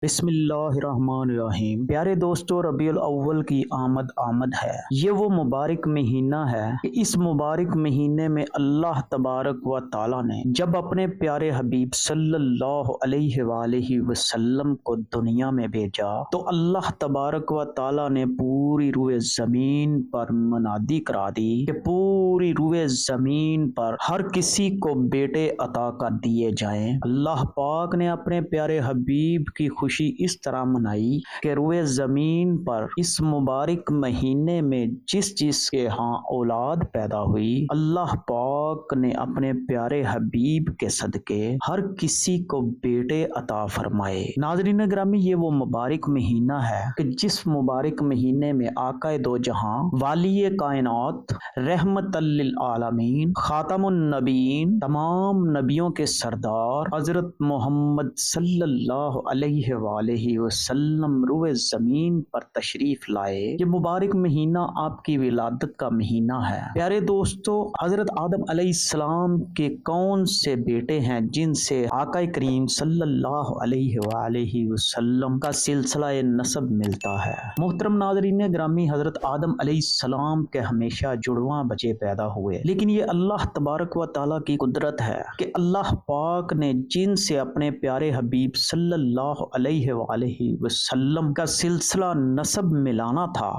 بسم اللہ الرحمن الرحیم۔ پیارے دوستو، ربیع الاول کی آمد ہے۔ یہ وہ مبارک مہینہ ہے کہ اس مبارک مہینے میں اللہ تبارک و تعالی نے جب اپنے پیارے حبیب صلی اللہ علیہ وآلہ وسلم کو دنیا میں بھیجا تو اللہ تبارک و تعالی نے پوری روئے زمین پر منادی کرا دی کہ پوری روئے زمین پر ہر کسی کو بیٹے عطا کر دیے جائیں۔ اللہ پاک نے اپنے پیارے حبیب کی خوشی اس طرح منائی کہ روئے زمین پر اس مبارک مہینے میں جس کے ہاں اولاد پیدا ہوئی، اللہ پاک نے اپنے پیارے حبیب کے صدقے ہر کسی کو بیٹے عطا فرمائے۔ ناظرین گرامی، یہ وہ مبارک مہینہ ہے کہ جس مبارک مہینے میں آقا دو جہاں، والی کائنات، رحمت للعالمین، خاتم النبیین، تمام نبیوں کے سردار حضرت محمد صلی اللہ علیہ وآلہ وسلم روئے زمین پر تشریف لائے۔ یہ مبارک مہینہ آپ کی ولادت کا مہینہ ہے۔ پیارے دوستو، حضرت آدم علیہ السلام کے کون سے بیٹے ہیں جن سے آقا کریم صلی اللہ علیہ وآلہ وسلم کا سلسلہ نسب ملتا ہے؟ محترم ناظرین گرامی، حضرت آدم علیہ السلام کے ہمیشہ جڑواں بچے پیدا ہوئے، لیکن یہ اللہ تبارک و تعالیٰ کی قدرت ہے کہ اللہ پاک نے جن سے اپنے پیارے حبیب صلی اللہ علیہ وآلہ وسلم کا سلسلہ نسب ملانا تھا،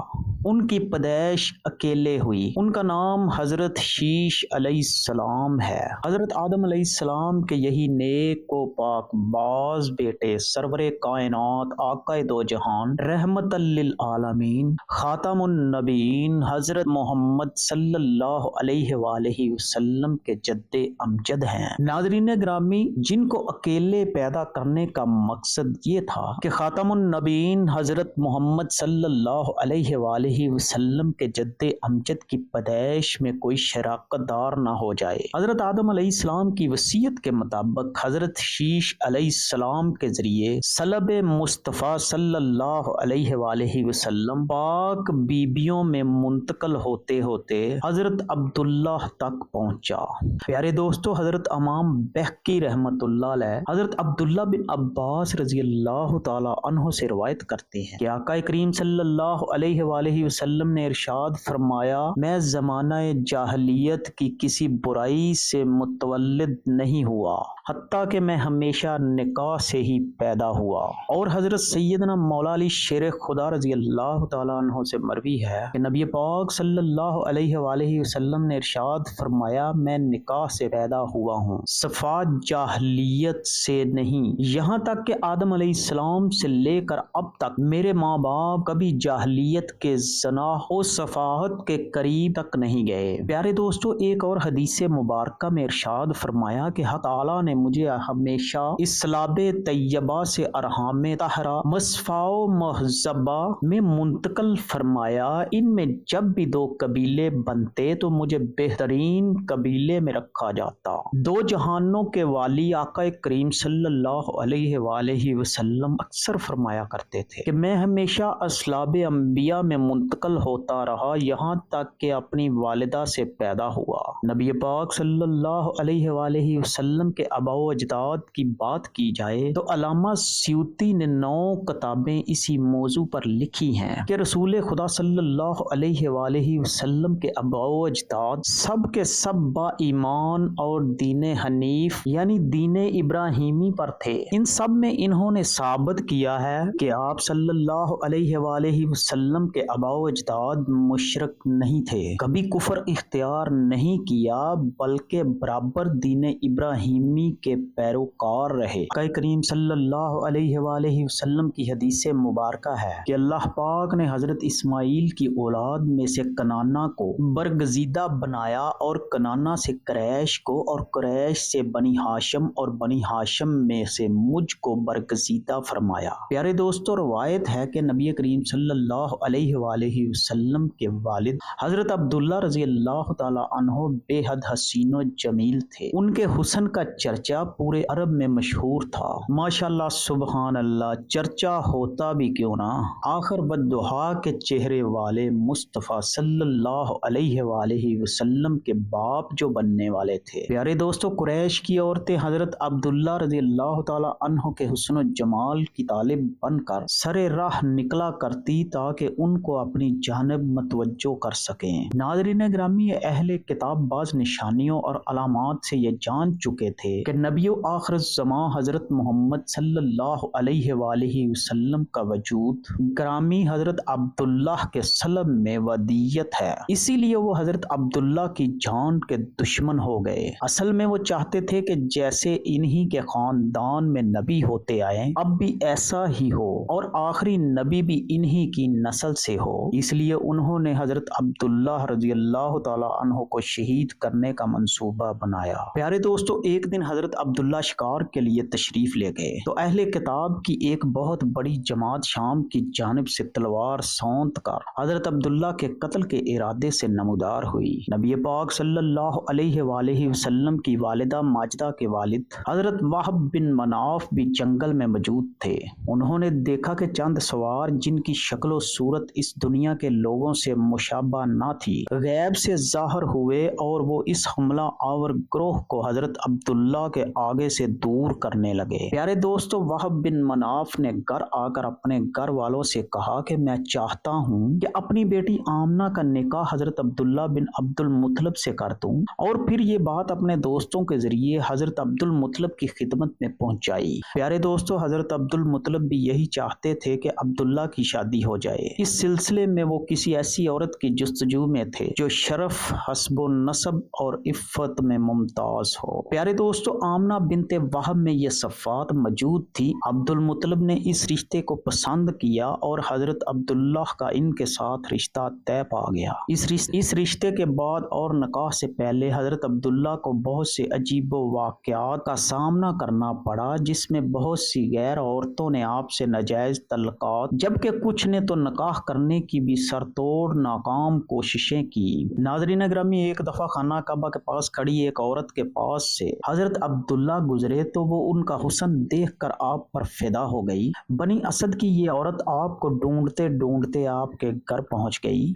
ان کی پیدائش اکیلے ہوئی۔ ان کا نام حضرت شیش علیہ السلام ہے۔ حضرت آدم علیہ السلام کے یہی نیک و پاک باز بیٹے سرور کائنات، آقا دو جہان، رحمت للعالمین، خاتم النبیین حضرت محمد صلی اللہ علیہ وآلہ وسلم کے جد امجد ہیں۔ ناظرین گرامی، جن کو اکیلے پیدا کرنے کا مقصد یہ تھا کہ خاتم النبیین حضرت محمد صلی اللہ علیہ وآلہ وسلم کے جد امجد کی پیدائش میں کوئی شراکت دار نہ ہو جائے۔ حضرت آدم علیہ السلام کی وصیت کے مطابق حضرت شیش علیہ السلام کے ذریعے صلب مصطفیٰ صلی اللہ علیہ وآلہ وسلم پاک بیبیوں میں منتقل ہوتے ہوتے حضرت عبداللہ تک پہنچا۔ پیارے دوستو، حضرت امام بہقی رحمت اللہ علیہ حضرت عبداللہ بن عباس رضی اللہ تعالی عنہ سے روایت کرتے ہیں کہ آقا کریم صلی اللہ علیہ وآلہ وسلم نے ارشاد فرمایا، میں زمانہ جاہلیت کی کسی برائی سے متولد نہیں ہوا حتیٰ کہ میں ہمیشہ نکاح سے ہی پیدا ہوا۔ اور حضرت سیدنا مولا علی شیر خدا رضی اللہ تعالیٰ عنہ سے مروی ہے کہ نبی پاک صلی اللہ علیہ وآلہ وسلم نے ارشاد فرمایا، میں نکاح سے پیدا ہوا ہوں، صفات جاہلیت سے نہیں۔ یہاں تک کہ آدم علیہ السلام سے لے کر اب تک میرے ماں باپ کبھی جاہلیت کے زنا و صفاحت کے قریب تک نہیں گئے۔ پیارے دوستو، ایک اور حدیث مبارکہ میں ارشاد فرمایا کہ حق تعالیٰ نے مجھے ہمیشہ اسلاب طیبہ سے ارحام طاہرہ مصفا و مہذبہ میں منتقل فرمایا۔ ان میں جب بھی دو قبیلے بنتے تو مجھے بہترین قبیلے میں رکھا جاتا۔ دو جہانوں کے والی آقا کریم صلی اللہ علیہ وآلہ وسلم اکثر فرمایا کرتے تھے کہ میں ہمیشہ اسلاب انبیاء میں منتقل ہوتا رہا یہاں تک کہ اپنی والدہ سے پیدا ہوا۔ نبی پاک صلی اللہ علیہ وآلہ وسلم کے آباء و اجداد کی بات کی جائے تو علامہ سیوطی نے 9 کتابیں اسی موضوع پر لکھی ہیں کہ رسول خدا صلی اللہ علیہ وآلہ وسلم کے آباء و اجداد سب کے سب با ایمان اور دین حنیف یعنی دین ابراہیمی پر تھے۔ ان سب میں انہوں نے ثابت کیا ہے کہ آپ صلی اللہ علیہ وآلہ وسلم کے آباء و اجداد مشرک نہیں تھے، کبھی کفر اختیار نہیں کیا، بلکہ برابر دین ابراہیمی کے پیروکار رہے۔ آقا کریم صلی اللہ علیہ وآلہ وسلم کی حدیث مبارکہ ہے کہ اللہ پاک نے حضرت اسماعیل کی اولاد میں سے کنانا کو برگزیدہ بنایا اور کنانا سے قریش کو اور قریش سے بنی ہاشم اور بنی ہاشم میں سے مجھ کو برگزیدہ فرمایا۔ پیارے دوستو، روایت ہے کہ نبی کریم صلی اللہ علیہ وآلہ وسلم کے والد حضرت عبداللہ رضی اللہ تعالی عنہ بے حد حسین و جمیل تھے۔ ان کے حسن کا چرچا پورے عرب میں مشہور تھا۔ ماشاءاللہ، سبحان اللہ، چرچا ہوتا بھی کیوں نہ، آخر بددعا کے چہرے والے مصطفیٰ صلی اللہ علیہ وآلہ وسلم کے باپ جو بننے والے تھے۔ پیارے دوستو، قریش کی عورتیں حضرت عبداللہ رضی اللہ تعالی عنہ کے حسن و جمال जमाल की तालिब बनकर सरे राह निकला करती ताकि उनको अपनी जानिब मतवज्जो कर सकें। नाज़रीन ग्रामी, अहले किताब बाज निशानियों और अलामात से ये जान चुके थे कि नबियो आखिर ज़मां हज़रत मोहम्मद सल्लल्लाहु अलैहि वसल्लम का वजूद ग्रामी हज़रत अब्दुल्लाह के सलब में वदियत है, इसीलिए वो हज़रत अब्दुल्लाह की जान के दुश्मन हो गए। असल में वो चाहते थे कि जैसे इन्हीं के खानदान में नबी होते आए अब भी ऐसा ही हो और आखिरी नबी भी इन्हीं की नस्ल से हो, इसलिए उन्होंने हज़रत अब्दुल्लाह रज़ियल्लाहु ताला अन्हु को शहीद करने का मंसूबा बनाया। प्यारे दोस्तों, एक दिन हज़रत अब्दुल्लाह शिकार के लिए तशरीफ ले गए तो अहले किताब की एक बहुत बड़ी जमात शाम की जानिब से तलवार सौंत कर हज़रत अब्दुल्लाह के कत्ल के इरादे से नमूदार हुई। नबी पाक सल्लल्लाहु अलैहि वसल्लम की वालिदा माजिदा के वालिद हज़रत वहब बिन मनाफ भी जंगल में मौजूद थे। उन्होंने देखा कि चंद सवार जिनकी शक्ल सूरत इस दुनिया के लोगों से मुशाबा ना थी गैब से ज़ाहिर हुए और वो इस हमला आवर ग्रोह को हज़रत अब्दुल्लाह के आगे से दूर करने लगे। प्यारे दोस्तों, वहब बिन मनाफ ने घर आकर अपने घर वालों से कहा कि मैं चाहता हूँ कि अपनी बेटी आमना का निकाह हज़रत अब्दुल्लाह बिन अब्दुल मुत्तलिब से कर दूं और फिर ये बात अपने दोस्तों के जरिए हज़रत अब्दुल मुत्तलिब की खिदमत में पहुंचाई। प्यारे दोस्तों, हज़रत अब्दुल मुत्तलिब भी यही चाहते थे कि अब्दुल्लाह की शादी हो जाए। इस सिलसिले में वो किसी ऐसी औरत की जुस्तजू में थे जो शरफ, हस्बो नसब और इफ़्फ़त में मुमताज हो। प्यारे दोस्तों, आमना बिनते वहब में ये सफ़ात मौजूद थी। अब्दुल मुत्तलिब ने इस रिश्ते को पसंद किया और हज़रत अब्दुल्लाह का इनके साथ रिश्ता तय पा गया। इस रिश्ते के बाद और निकाह से पहले हज़रत अब्दुल्लाह को बहुत से अजीब वाक़यात का सामना करना पड़ा, जिसमें बहुत सी गैर औरतों ने आपसे नाजायज़ तल्क़ात, जबकि कुछ ने तो निकाह करने की भी सरतोड़ नाकाम कोशिशें की। नाज़रीन ग्रामी, एक दफ़ा खाना काबा के पास खड़ी एक औरत के पास से हज़रत अब्दुल्लाह गुजरे तो वो उनका हुस्न देखकर आप पर फिदा हो गई। बनी असद की ये औरत आपको ढूंढते ढूंढते आपके घर पहुंच गई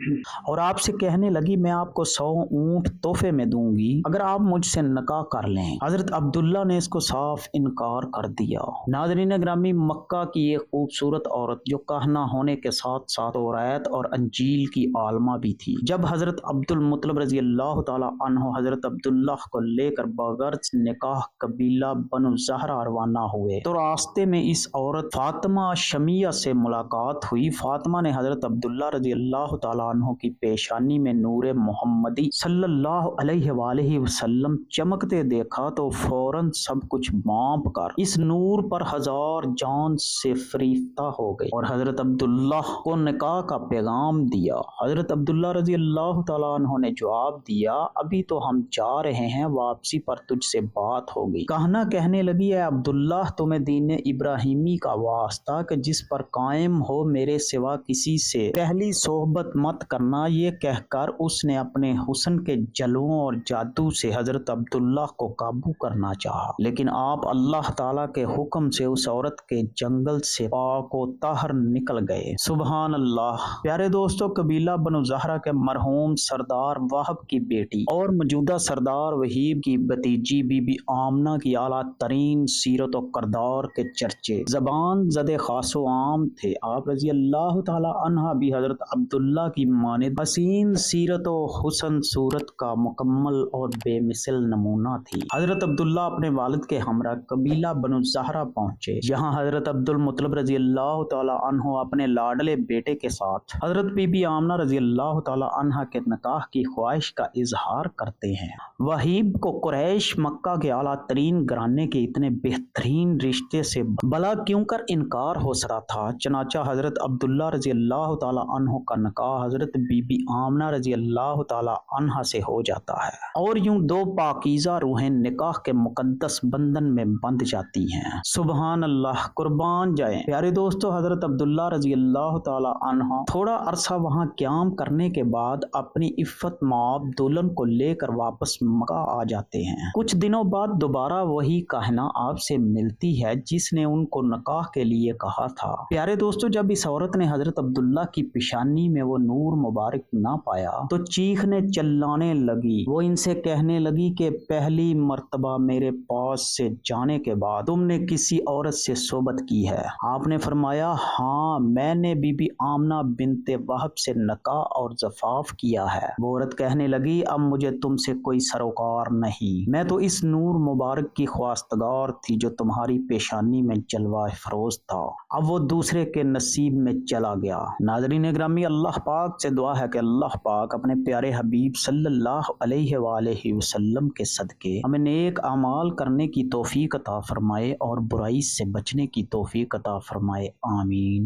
और आपसे कहने लगी, मैं आपको 100 ऊंट तोहफे में दूंगी अगर आप मुझसे निकाह कर लें। हज़रत अब्दुल्लाह ने इसको साफ इनकार कर दिया। नाज़रीन ग्रामी, मक्का की एक खूबसूरत औरत जो कहना होने के साथ साथ तौरात और अंजील की आलमा भी थी। जब हज़रत अब्दुल मुत्तलिब रज़ी अल्लाह ताला अन्हु हज़रत अब्दुल्लाह को लेकर बगैर निकाह कबीला बनु ज़हरा रवाना हुए तो रास्ते में इस औरत फातिमा शमिया से मुलाकात हुई। फातिमा ने हज़रत अब्दुल्लाह रज़ी अल्लाह ताला अन्हु की पेशानी में नूर मोहम्मदी सल्लल्लाहु अलैहि वसल्लम चमकते देखा तो फौरन सब कुछ माप कर इस नूर पर हजार जान से फरीफ्ता हो गई और हज़रत अब्दुल्लाह को निकाह का पैगाम दिया। हज़रत अब्दुल्लाह रज़ी अल्लाह ताला अन्हु ने जवाब दिया, अभी तो हम जा रहे हैं, वापसी पर तुझसे बात होगी। कहने लगी, है अब्दुल्लाह, तुम्हें दीन इब्राहिमी का वास्ता कि जिस पर कायम हो मेरे सिवा किसी से पहली सोहबत मत करना, ये कहकर उसने अपने हुस्न के जलवों और जादू से हज़रत अब्दुल्लाह को काबू करना चाहा, लेकिन आप अल्लाह ताला के हुक्म से उस औरत के जंगल से पाक व ताहर निकल गए। सुबहान अल्लाह। प्यारे दोस्तों, कबीला बनु ज़हरा के मरहूम सरदार वाहब की बेटी और मौजूदा सरदार वहीब की भतीजी बीबी आमना की आला तरीन सीरत और करदार के चर्चे जबान ज़दे खासो आम थे। आप रज़ी अल्लाह ताला अन्हा भी हज़रत अब्दुल्लाह की मानिद हसीन सीरत और हुस्न सूरत का मुकम्मल और बेमिसल नमूना थी। हज़रत अब्दुल्लाह अपने वालिद के हमरा कबीला बनु ज़हरा पहुँचे। यहाँ हज़रत अब्दुल मुत्तलिब रज़ी अल्लाह ताला अन्हु अपने लाडले बेटे के साथ हज़रत बीबी आमना रज़ी अल्लाह ताला अन्हा के निकाह की ख्वाहिश का इजहार करते हैं। वहीब को कुरैश मक्का के आला तरीन घराने के इतने बेहतरीन रिश्ते से भला क्यों कर इनकार हो सकता था। चनाचा हज़रत अब्दुल्लाह रज़ी अल्लाह ताला अन्हु का निकाह हज़रत बीबी आमना रज़ी अल्लाह ताला अन्हा से हो जाता है और यूं दो पाकीज़ा रूहें निकाह के मुकद्दस बंधन में बंध जाती हैं। सुबहान अल्लाह, कुर्बान जाएं। प्यारे दोस्तों, हज़रत अब्दुल्लाह रज़ी अल्लाह ताला अन्हा थोड़ा अरसा वहाँ क़याम करने के बाद अपनी इफ़्फ़त माब दुल्हन को लेकर वापस मक्का आ जाते हैं। कुछ दिनों बाद दोबारा वही कहना आपसे मिलती है जिसने उनको निकाह के लिए कहा था। प्यारे दोस्तों, जब इस औरत ने हज़रत अब्दुल्लाह की पेशानी में वो नूर मुबारक ना पाया तो चीखने चिल्लाने लगी। वो इनसे कहने लगी कि पहली मर्तबा मेरे पास से जाने के बाद तुमने किसी औरत سے صحبت کی ہے؟ آپ نے فرمایا ہاں میں نے بی بی آمنہ بنت وہب سے نکاح اور زفاف کیا ہے۔ وہ عورت کہنے لگی اب مجھے تم سے کوئی سروکار نہیں، میں تو اس نور مبارک کی خواستگار تھی جو تمہاری پیشانی میں جلوہ فروز تھا، اب وہ دوسرے کے نصیب میں چلا گیا۔ ناظرین گرامی، اللہ پاک سے دعا ہے کہ اللہ پاک اپنے پیارے حبیب صلی اللہ علیہ وآلہ وسلم کے صدقے ہمیں نیک اعمال کرنے کی توفیق عطا فرمائے اور برائی سے بچنے کی توفیق عطا فرمائے، آمین۔